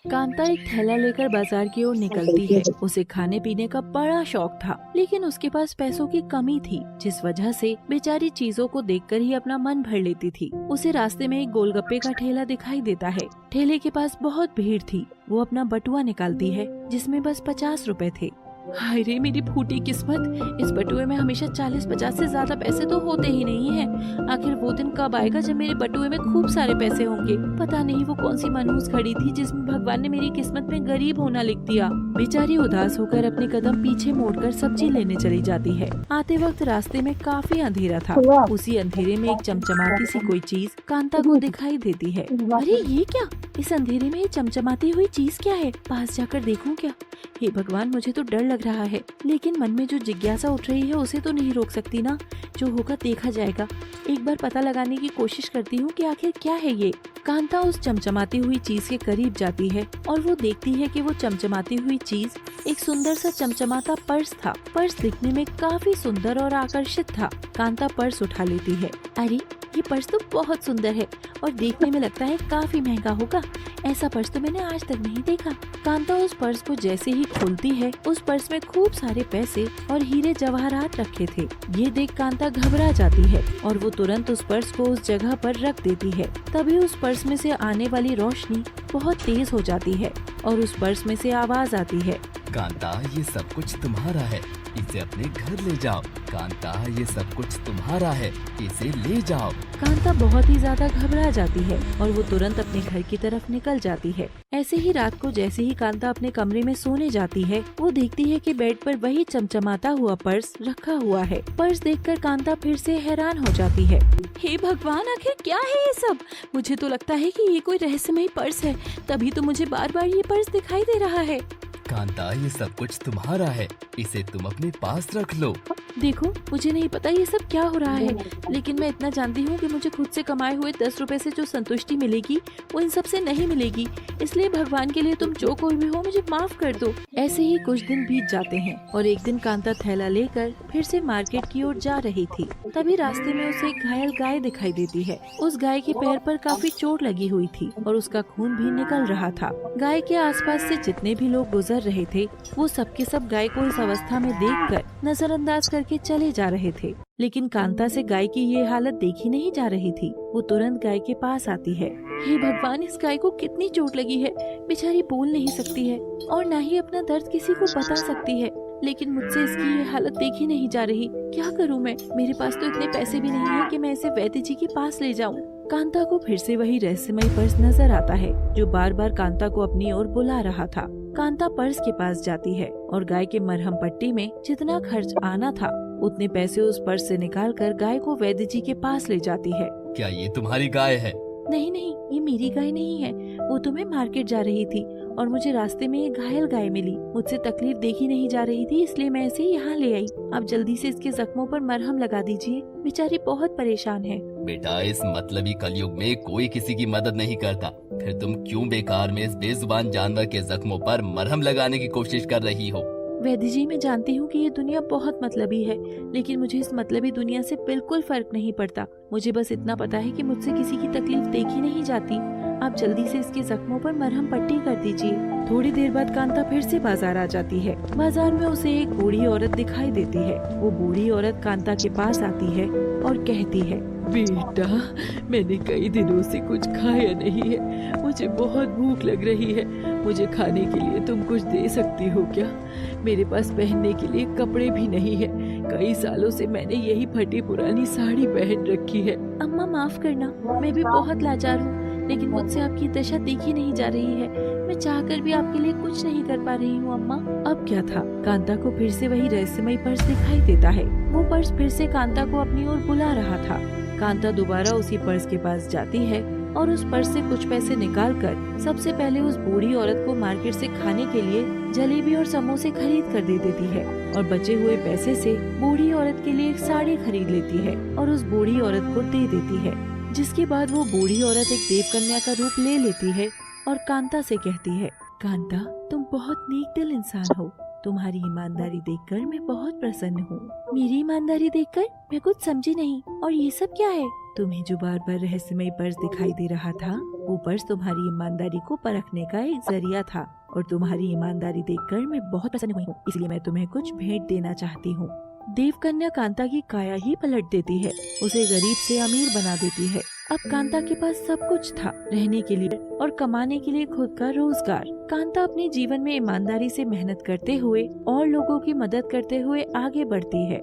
कांता एक थैला लेकर बाजार की ओर निकलती है। उसे खाने पीने का बड़ा शौक था, लेकिन उसके पास पैसों की कमी थी, जिस वजह से बेचारी चीजों को देखकर ही अपना मन भर लेती थी। उसे रास्ते में एक गोलगप्पे का ठेला दिखाई देता है। ठेले के पास बहुत भीड़ थी। वो अपना बटुआ निकालती है, जिसमें बस 50 रुपए थे। हाय रे मेरी फूटी किस्मत, इस बटुए में हमेशा 40-50 से ज्यादा पैसे तो होते ही नहीं हैं। आखिर वो दिन कब आएगा जब मेरे बटुए में खूब सारे पैसे होंगे। पता नहीं वो कौन सी मनहूस घड़ी थी जिसमें भगवान ने मेरी किस्मत में गरीब होना लिख दिया। बेचारी उदास होकर अपने कदम पीछे मोड़कर सब्जी लेने चली जाती है। आते वक्त रास्ते में काफी अंधेरा था। उसी अंधेरे में एक चमचमाती सी कोई चीज कांता को दिखाई देती है। अरे ये क्या, इस अंधेरे में ये चमचमाती हुई चीज क्या है? पास जाकर देखूं क्या? हे भगवान, मुझे तो डर लग रहा है, लेकिन मन में जो जिज्ञासा उठ रही है उसे तो नहीं रोक सकती ना। जो होगा देखा जाएगा। एक बार पता लगाने की कोशिश करती हूँ कि आखिर क्या है ये। कांता उस चमचमाती हुई चीज के करीब जाती है और वो देखती है कि वो चमचमाती हुई चीज एक सुंदर सा चमचमाता पर्स था। पर्स दिखने में काफी सुंदर और आकर्षित था। कांता पर्स उठा लेती है। अरे ये पर्स तो बहुत सुंदर है और देखने में लगता है काफी महंगा होगा। ऐसा पर्स तो मैंने आज तक नहीं देखा। कांता उस पर्स को जैसे ही खोलती है, उस पर्स में खूब सारे पैसे और हीरे जवाहरात रखे थे। ये देख कांता घबरा जाती है और वो तुरंत उस पर्स को उस जगह पर रख देती है। तभी उस पर्स में से आने वाली रोशनी बहुत तेज हो जाती है और उस पर्स में से आवाज आती है, कांता, ये सब कुछ तुम्हारा है, इसे अपने घर ले जाओ। कांता, ये सब कुछ तुम्हारा है, इसे ले जाओ। कांता बहुत ही ज्यादा घबरा जाती है और वो तुरंत अपने घर की तरफ निकल जाती है। ऐसे ही रात को जैसे ही कांता अपने कमरे में सोने जाती है, वो देखती है कि बेड पर वही चमचमाता हुआ पर्स रखा हुआ है। पर्स देखकर कांता फिर से हैरान हो जाती है। हे भगवान, आखिर क्या है ये सब? मुझे तो लगता है कि ये कोई रहस्यमय पर्स है, तभी तो मुझे बार बार ये पर्स दिखाई दे रहा है। कांता, ये सब कुछ तुम्हारा है, इसे तुम अपने पास रख लो। देखो, मुझे नहीं पता ये सब क्या हो रहा है, लेकिन मैं इतना जानती हूँ कि मुझे खुद से कमाए हुए 10 रुपए से जो संतुष्टि मिलेगी वो इन सब से नहीं मिलेगी। इसलिए भगवान के लिए तुम जो कोई भी हो, मुझे माफ कर दो। ऐसे ही कुछ दिन बीत जाते हैं और एक दिन कांता थैला लेकर फिर से मार्केट की ओर जा रही थी। तभी रास्ते में उसे एक घायल गाय दिखाई देती है। उस गाय के पैर पर काफी चोट लगी हुई थी और उसका खून भी निकल रहा था। गाय के आसपास से जितने भी लोग गुजर रहे थे, वो सबके सब गाय को इस अवस्था में देखकर नजरअंदाज करके चले जा रहे थे। लेकिन कांता से गाय की ये हालत देखी नहीं जा रही थी। वो तुरंत गाय के पास आती है। हे भगवान, इस गाय को कितनी चोट लगी है। बेचारी बोल नहीं सकती है और न ही अपना दर्द किसी को बता सकती है, लेकिन मुझसे इसकी ये हालत देखी नहीं जा रही। क्या करूं मैं? मेरे पास तो इतने पैसे भी नहीं है कि मैं इसे वैद्य जी के पास ले जाऊं। कांता को फिर से वही रहस्यमय पर्स नजर आता है जो बार बार कांता को अपनी ओर बुला रहा था। कांता पर्स के पास जाती है और गाय के मरहम पट्टी में जितना खर्च आना था उतने पैसे उस पर्स से निकालकर गाय को वैद्य जी के पास ले जाती है। क्या ये तुम्हारी गाय है? नहीं नहीं, ये मेरी गाय नहीं है। वो तो मैं मार्केट जा रही थी और मुझे रास्ते में एक घायल गाय मिली। मुझसे तकलीफ देखी नहीं जा रही थी, इसलिए मैं इसे यहाँ ले आई। आप जल्दी से इसके जख्मों पर मरहम लगा दीजिए, बेचारी बहुत परेशान है। बेटा, इस मतलबी कलयुग में कोई किसी की मदद नहीं करता, फिर तुम क्यों बेकार में इस बेजुबान जानवर के जख्मों पर मरहम लगाने की कोशिश कर रही हो? वैद्य जी, मैं जानती हूँ कि ये दुनिया बहुत मतलबी है, लेकिन मुझे इस मतलबी दुनिया से बिल्कुल फर्क नहीं पड़ता। मुझे बस इतना पता है कि मुझसे किसी की तकलीफ देखी नहीं जाती। आप जल्दी से इसके जख्मों पर मरहम पट्टी कर दीजिए। थोड़ी देर बाद कांता फिर से बाजार आ जाती है। बाजार में उसे एक बूढ़ी औरत दिखाई देती है। वो बूढ़ी औरत कांता के पास आती है और कहती है, बेटा, मैंने कई दिनों से कुछ खाया नहीं है, मुझे बहुत भूख लग रही है। मुझे खाने के लिए तुम कुछ दे सकती हो क्या? मेरे पास पहनने के लिए कपड़े भी नहीं है। कई सालों से मैंने यही फटी पुरानी साड़ी पहन रखी है। अम्मा माफ करना, मैं भी बहुत लाचार हूँ, लेकिन मुझसे आपकी दशा देखी नहीं जा रही है। मैं चाहकर भी आपके लिए कुछ नहीं कर पा रही हूँ अम्मा। अब क्या था, कांता को फिर से वही रहस्यमय पर्स दिखाई देता है। वो पर्स फिर से कांता को अपनी ओर बुला रहा था। कांता दोबारा उसी पर्स के पास जाती है और उस पर्स से कुछ पैसे निकालकर सबसे पहले उस बूढ़ी औरत को मार्केट से खाने के लिए जलेबी और समोसे खरीद कर दे देती है और बचे हुए पैसे से बूढ़ी औरत के लिए एक साड़ी खरीद लेती है और उस बूढ़ी औरत को दे देती है। जिसके बाद वो बूढ़ी औरत एक देवकन्या का रूप ले लेती है और कांता से कहती है, कांता, तुम बहुत नेक दिल इंसान हो। तुम्हारी ईमानदारी देखकर मैं बहुत प्रसन्न हूँ। मेरी ईमानदारी देखकर? मैं कुछ समझी नहीं। और ये सब क्या है? तुम्हें जो बार बार रहस्यमय पर्स दिखाई दे रहा था, वो पर्स तुम्हारी ईमानदारी को परखने का एक जरिया था और तुम्हारी ईमानदारी देखकर मैं बहुत प्रसन्न हुई हूँ, इसलिए मैं तुम्हें कुछ भेंट देना चाहती हूँ। देवकन्या कांता की काया ही पलट देती है, उसे गरीब से अमीर बना देती है। अब कांता के पास सब कुछ था, रहने के लिए और कमाने के लिए खुद का रोजगार। कांता अपने जीवन में ईमानदारी से मेहनत करते हुए और लोगों की मदद करते हुए आगे बढ़ती है।